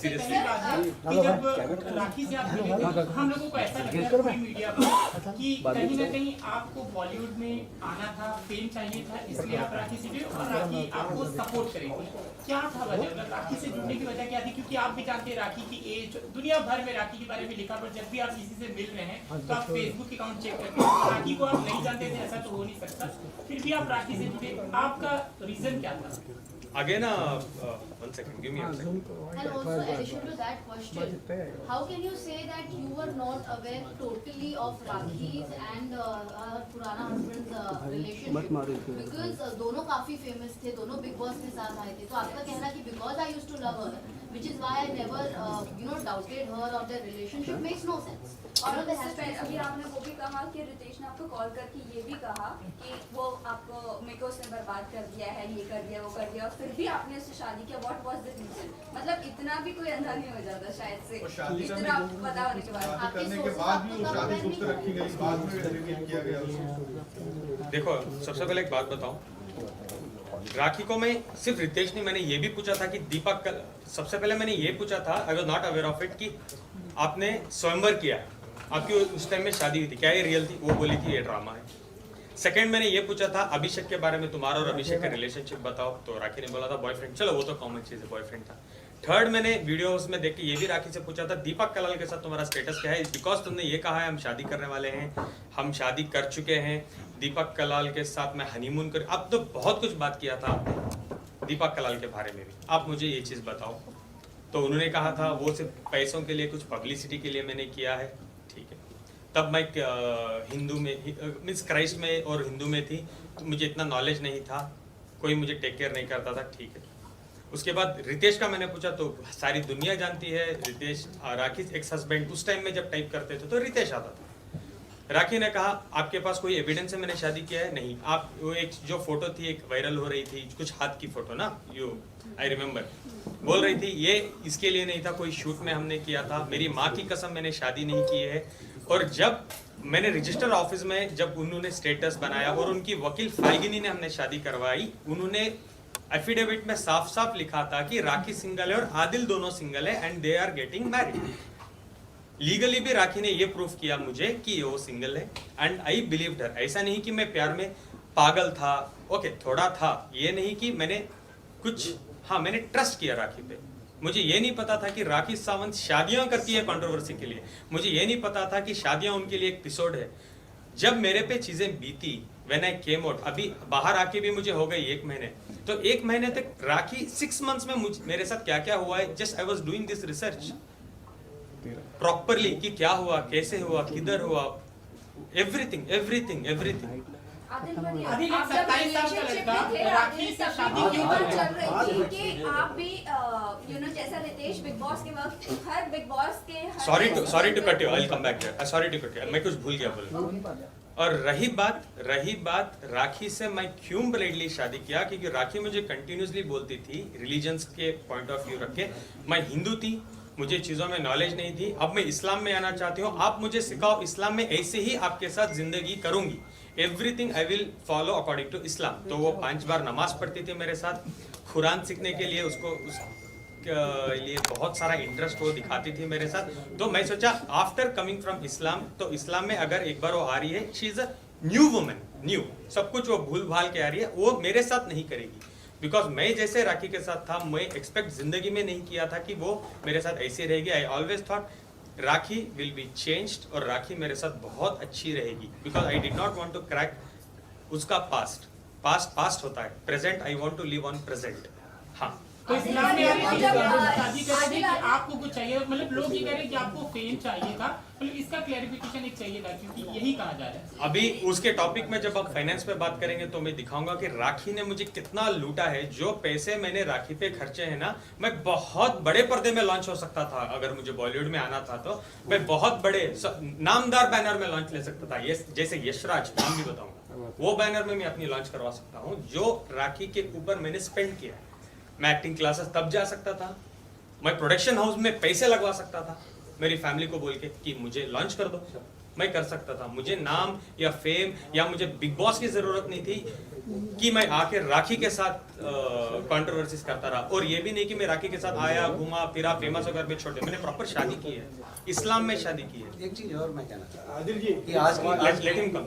पहली बात है कि जब राखी से आप मिले थे, हम लोगों को ऐसा लग रहा है मीडिया पर कि कहीं ना कहीं आपको बॉलीवुड में आना था, फेम चाहिए था, इसलिए आप राखी से जुड़े और राखी आपको सपोर्ट करेगी। क्या था वजह, मतलब राखी से जुड़ने की वजह क्या थी? क्योंकि आप भी जानते हैं राखी की एज, दुनिया भर में राखी के बारे में लिखा, पर जब भी आप किसी से मिल रहे हैं तो आप फेसबुक अकाउंट चेक करते हैं। राखी को आप नहीं जानते थे, ऐसा तो हो नहीं सकता, फिर भी आप राखी से जुड़े, आपका रीजन क्या था? Again, 1 second, give me a second. And also, addition to that question, how can you say that you were not aware totally of Rakhi's and her Purana husband's relationship? Because दोनों काफी famous थे, दोनों Big Boss के साथ आए थे, तो आपका कहना कि because I used to love her, which is why I never doubted her or their relationship makes no sense. और इससे पहले अभी आपने वो भी कहा कि रितेश ने आपको कॉल करके ये भी कहा कि वो आपको मेरे को उसने बर्बाद कर दिया है, ये कर दिया, वो कर दिया, और फिर भी आपने उससे शादी किया। What was the reason? मतलब इतना भी कोई अंधा नहीं हो जाता शायद से, इतना पता होने के बाद। करने के बाद भी वो शादी गुप्त रखी गई, बाद में रिवील किया गया उसको। देखो, सबसे पहले एक बात बताऊं, राखी को मैं सिर्फ रितेश नहीं, मैंने ये भी पूछा था कि दीपक, सबसे पहले मैंने ये पूछा था, I was not aware of it, कि आपने स्वयंवर किया है, आपकी उस टाइम में शादी हुई थी, क्या ये रियल थी? वो बोली थी ये ड्रामा है। सेकंड मैंने ये पूछा था अभिषेक के बारे में, तुम्हारा और अभिषेक का रिलेशनशिप बताओ, तो राखी ने बोला था बॉयफ्रेंड। चलो वो तो कॉमन चीज है, बॉयफ्रेंड था। थर्ड मैंने वीडियोस में देख के ये भी राखी से पूछा था दीपक कलाल के साथ तुम्हारा स्टेटस क्या है, बिकॉज तुमने ये कहा है हम शादी करने वाले हैं, हम शादी कर चुके हैं, दीपक कलाल के साथ मैं हनीमून कर, अब तो बहुत कुछ बात किया था आपने दीपक कलाल के बारे में भी, आप मुझे ये चीज बताओ। तो उन्होंने कहा था वो सिर्फ पैसों के लिए, कुछ पब्लिसिटी के लिए मैंने किया है। ठीक है, तब मैं हिंदू में मीन्स क्राइस्ट में और हिंदू में थी, तो मुझे इतना नॉलेज नहीं था, कोई मुझे टेक केयर नहीं करता था। ठीक है, उसके बाद रितेश का मैंने पूछा तो सारी दुनिया जानती है रितेश, राखी एक्स हस्बैंड, उस टाइम में जब टाइप करते थे तो रितेश आता था। राखी ने कहा आपके पास कोई एविडेंस है मैंने शादी किया है? नहीं। आप वो एक जो फोटो थी एक वायरल हो रही थी, कुछ हाथ की फोटो ना, यू आई रिमेम्बर, बोल रही थी ये इसके लिए नहीं था, कोई शूट में हमने किया था, मेरी माँ की कसम मैंने शादी नहीं की है। और जब मैंने रजिस्टर ऑफिस में जब उन्होंने स्टेटस बनाया और उनकी वकील फाइगिनी ने हमने शादी करवाई, उन्होंने एफिडेविट में साफ साफ लिखा था कि राखी सिंगल है और आदिल दोनों सिंगल है and they are getting married. Legally भी राखी ने ये प्रूफ किया मुझे कि वो सिंगल है एंड आई बिलीव्ड हर। ऐसा नहीं कि मैं प्यार में पागल था, ओके थोड़ा था, ये नहीं कि मैंने कुछ, हाँ मैंने ट्रस्ट किया राखी पे। मुझे ये नहीं पता था कि राखी सावंत शादियां करती है कंट्रोवर्सी के लिए, मुझे ये नहीं पता था कि शादियां उनके लिए एक एपिसोड है। जब मेरे पे चीजें बीती, व्हेन आई केम आउट, अभी बाहर आके भी मुझे हो गई 1 महीने, तो 1 महीने तक राखी 6 मंथ्स में मेरे साथ क्या क्या हुआ है, just I was doing this research properly कि क्या हुआ, कैसे हुआ, किधर हुआ, एवरीथिंग एवरीथिंग एवरीथिंग। अभी 27 साल का लड़का राखी से शादी क्यों कर रहा है? चल रही थी कि आप भी जैसा रितेश बिग बॉस के वक्त हर बिग बॉस के sorry to cut you, I will come back there, sorry to cut you, मैं कुछ भूल गया बोलना। और रही बात राखी से मैं क्यों ब्लाइंडली शादी किया, क्योंकि राखी मुझे कंटिन्यूसली बोलती थी रिलीजन्स के पॉइंट ऑफ व्यू रख के, मैं हिंदू थी, मुझे चीज़ों में नॉलेज नहीं थी, अब मैं इस्लाम में आना चाहती हूँ, आप मुझे सिखाओ इस्लाम में, ऐसे ही आपके साथ जिंदगी करूंगी, everything I will follow according to Islam. तो वो 5 बार नमाज पढ़ती थी मेरे साथ, कुरान सीखने के लिए उसको लिए बहुत सारा इंटरेस्ट वो दिखाती थी मेरे साथ। तो मैं सोचा आफ्टर कमिंग फ्रॉम इस्लाम, तो इस्लाम में अगर एक बार वो आ रही है, she is a new woman, new, सब कुछ वो भूल भाल के आ रही है, वो मेरे साथ नहीं करेगी। बिकॉज मैं जैसे राखी के साथ था, मैं एक्सपेक्ट जिंदगी में नहीं किया था कि वो मेरे साथ ऐसे रहेगी। I always thought Rakhi will be changed और राखी मेरे साथ बहुत अच्छी रहेगी, because I did not want to crack उसका पास्ट होता है, present I want to live on present. हाँ, तो इस्लाम में शादी करेंगे कि आपको कुछ चाहिए, मतलब लोग ये कह रहे हैं कि आपको फेम चाहिए था, मतलब इसका क्लैरिफिकेशन एक चाहिए था, क्योंकि यही कहा जा रहा है। अभी उसके टॉपिक में जब आप फाइनेंस पे बात करेंगे तो मैं दिखाऊंगा कि राखी ने मुझे कितना लूटा है। जो पैसे मैंने राखी पे खर्चे हैं ना, मैं बहुत बड़े पर्दे में लॉन्च हो सकता था, अगर मुझे बॉलीवुड में आना था तो मैं बहुत बड़े नामदार बैनर में लॉन्च ले सकता था, जैसे यशराज, नाम भी बताऊंगा, वो बैनर में मैं अपनी लॉन्च करवा सकता हूँ। जो राखी के ऊपर मैंने स्पेंड किया, मैं एक्टिंग क्लासेस तब जा सकता था, मैं प्रोडक्शन हाउस में पैसे लगवा सकता था, मेरी फैमिली को बोल के कि मुझे लॉन्च कर दो, मैं कर सकता था। मुझे नाम या फेम या मुझे बिग बॉस की जरूरत नहीं थी कि मैं आके राखी के साथ कंट्रोवर्सीज करता रहा। और ये भी नहीं कि मैं राखी के साथ आया, घूमा फिरा, फेमस होकर मैं छोड़ दिया। मैंने प्रॉपर शादी की है, इस्लाम में शादी की है। एक चीज और मैं कहना चाहता हूँ आदिल जी कि लेट हिम कम।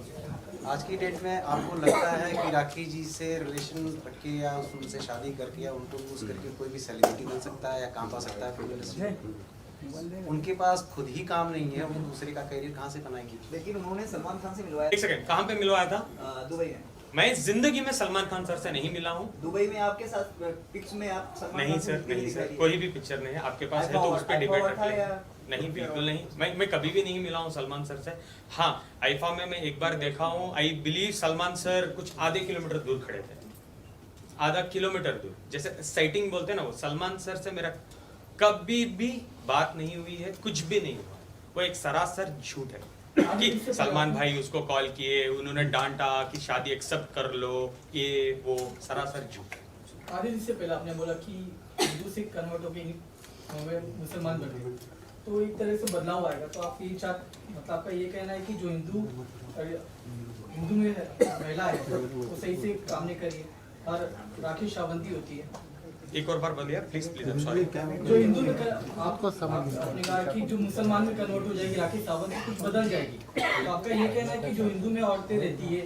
आज की डेट में आपको लगता है कि राखी जी से रिलेशन रख के या उनसे शादी करके या उनको यूज करके कोई भी सेलिब्रिटी बन सकता है या काम पा सकता है फिल्म इंडस्ट्री? उनके पास खुद ही काम नहीं है, वो दूसरे का करियर कहाँ से बनाएंगे? लेकिन उन्होंने सलमान खान से मिलवाया। एक सेकंड, कहाँ पे मिलवाया था? दुबई में। मैं जिंदगी में सलमान खान सर से नहीं मिला हूँ। दुबई में आपके साथ पिक्स में आप सलमान नहीं खान से सर, मिलते नहीं दिखाई सर, दिए। कोई भी पिक्चर नहीं है। आपके पास है तो उस पर डिबेट था रखिए। या- नहीं, बिल्कुल नहीं। मैं कभी भी नहीं मिला हूँ सलमान सर से। हाँ, आईफा में मैं एक बार देखा हूँ। आई बिलीव सलमान सर कुछ आधे किलोमीटर दूर खड़े थे, आधा किलोमीटर दूर, जैसे साइटिंग बोलते हैं ना, वो सलमान सर से मेरा कभी भी बात नहीं हुई है, कुछ भी नहीं हुआ। वो एक सरासर झूठ है कि सलमान भाई उसको कॉल किए, उन्होंने डांटा कि शादी एक्सेप्ट कर लो, ये वो सरासर झूठ है। आदिल, इससे पहले आपने बोला कि हिंदू से कन्वर्ट होकर मुसलमान बन गए, तो एक तरह से बदलाव आएगा। तो आप ये मतलब आपका ये कहना है कि जो हिंदू में महिला है वो सही से काम नहीं करिए और राखी शावंती होती है। एक और बार बोलिए please, please, I am sorry. जो हिंदू में आपको आपने कहा कि जो मुसलमान में कन्वर्ट हो जाएगी राखी सावंत कुछ बदल जाएगी, तो आपका ये कहना है कि जो हिंदू में औरतें रहती है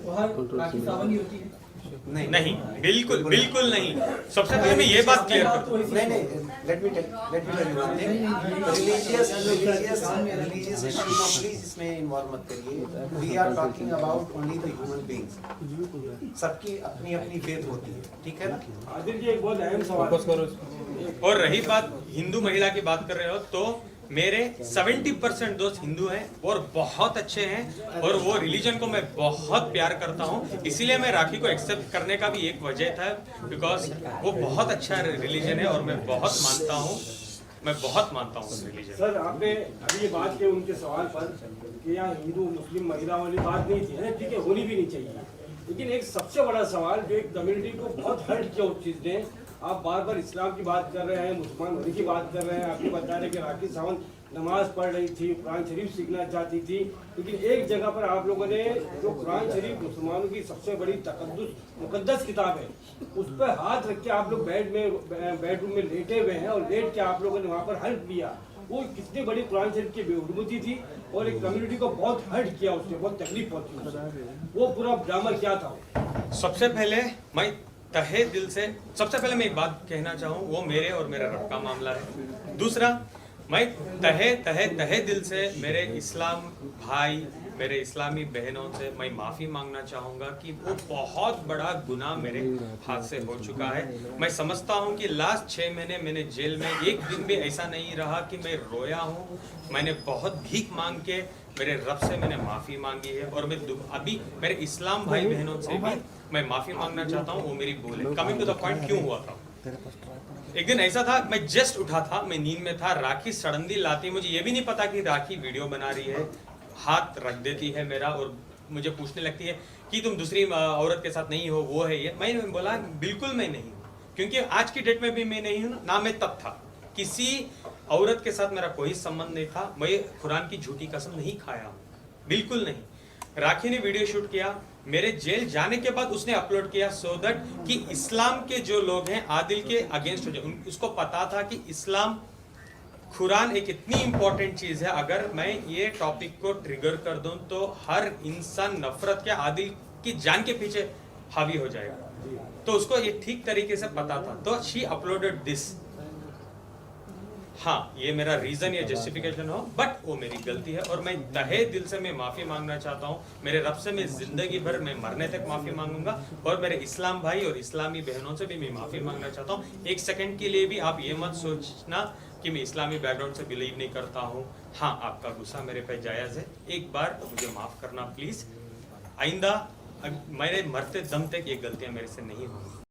वो हर राखी सावंत ही होती है? नहीं, बिल्कुल बिल्कुल नहीं। सबसे पहले मैं ये बात क्लियर कर दूं। नहीं, let me tell you one thing. Religious issue को please इसमें involve मत करिए। We are talking about only the human beings. सबकी अपनी अपनी फेथ होती है, ठीक है ना? आदिल जी एक बहुत अहम सवाल। और रही बात हिंदू महिला की बात कर रहे हो, तो मेरे 70% दोस्त हिंदू हैं और बहुत अच्छे हैं और वो रिलीजन को मैं बहुत प्यार करता हूँ। इसीलिए मैं राखी को एक्सेप्ट करने का भी एक वजह था, बिकॉज वो बहुत अच्छा रिलीजन है और मैं बहुत मानता हूँ, मैं बहुत मानता हूँ उस रिलीजन। सर आपने अभी ये बात की उनके सवाल पर कि यहाँ हिंदू मुस्लिम महिला वाली बात नहीं थी, है ठीक है, होनी भी नहीं चाहिए। लेकिन एक सबसे बड़ा सवाल जो एक कम्युनिटी को बहुत हर्ट किया उस चीज़ ने, आप बार बार इस्लाम की बात कर रहे हैं, मुसलमान होने की बात कर रहे हैं, आपको बता रहे हैं कि राखी सावंत नमाज पढ़ रही थी, कुरान शरीफ सीखना चाहती थी, लेकिन एक जगह पर आप लोगों ने जो कुरान शरीफ मुसलमानों की सबसे बड़ी मुकद्दस किताब है, उस पर हाथ रख के आप लोग बेडरूम में लेटे हुए हैं और लेट के आप लोगों ने वहाँ पर हल्फ लिया। वो कितनी बड़ी कुरान शरीफ की बेहुरमती थी और एक कम्युनिटी को बहुत हर्ट किया, उससे बहुत तकलीफ पहुंची उससे। वो पूरा ड्रामा क्या था? सबसे पहले मैं तहे दिल से, सबसे पहले मैं एक बात कहना चाहूँ, वो मेरे और मेरे रब का मामला है। दूसरा, मैं तहे दिल से मेरे इस्लाम भाई, मेरे इस्लामी बहनों से मैं माफ़ी मांगना चाहूँगा कि वो बहुत बड़ा गुनाह मेरे हाथ से हो चुका है। मैं समझता हूँ कि लास्ट 6 महीने मैंने जेल में एक दिन भी ऐसा नहीं रहा कि मैं रोया हूँ। मैंने बहुत भीख मांग के मेरे रब से मैंने माफ़ी मांगी है और मैं अभी मेरे इस्लाम भाई बहनों से भी मैं माफ़ी मांगना चाहता हूँ, वो मेरी भूल है। कमिंग टू द पॉइंट, क्यों हुआ था? एक दिन ऐसा था, मैं जस्ट उठा था, मैं नींद में था, राखी सडनली लाती, मुझे ये भी नहीं पता कि राखी वीडियो बना रही है, हाथ रख देती है मेरा और मुझे पूछने लगती है कि तुम दूसरी औरत के साथ नहीं हो, वो है ये। मैंने बोला बिल्कुल मैं नहीं हूँ, क्योंकि आज की डेट में भी मैं नहीं हूँ, ना मैं तब था। किसी औरत के साथ मेरा कोई संबंध नहीं था, मैं कुरान की झूठी कसम नहीं खाया, बिल्कुल नहीं। राखी ने वीडियो शूट किया, मेरे जेल जाने के बाद उसने अपलोड किया सो दैट कि इस्लाम के जो लोग हैं आदिल के अगेंस्ट हो जाए। उसको पता था कि इस्लाम, कुरान एक इतनी इंपॉर्टेंट चीज है, अगर मैं ये टॉपिक को ट्रिगर कर दूं तो हर इंसान नफरत के आदिल की जान के पीछे हावी हो जाएगा। तो उसको ये ठीक तरीके से पता था, तो शी अपलोडेड दिस। हाँ, ये मेरा रीजन या जस्टिफिकेशन हो, बट वो मेरी गलती है और मैं तहे दिल से मैं माफी मांगना चाहता हूँ। मेरे रब से मैं जिंदगी भर, मैं मरने तक माफी मांगूंगा और मेरे इस्लाम भाई और इस्लामी बहनों से भी मैं माफी मांगना चाहता हूँ। एक सेकंड के लिए भी आप ये मत सोचना कि मैं इस्लामी बैकग्राउंड से बिलीव नहीं करता हूँ। हाँ, आपका गुस्सा मेरे पे जायज़ है, एक बार मुझे माफ करना प्लीज। आइंदा मेरे मरते दम तक ये गलतियाँ मेरे से नहीं होंगी।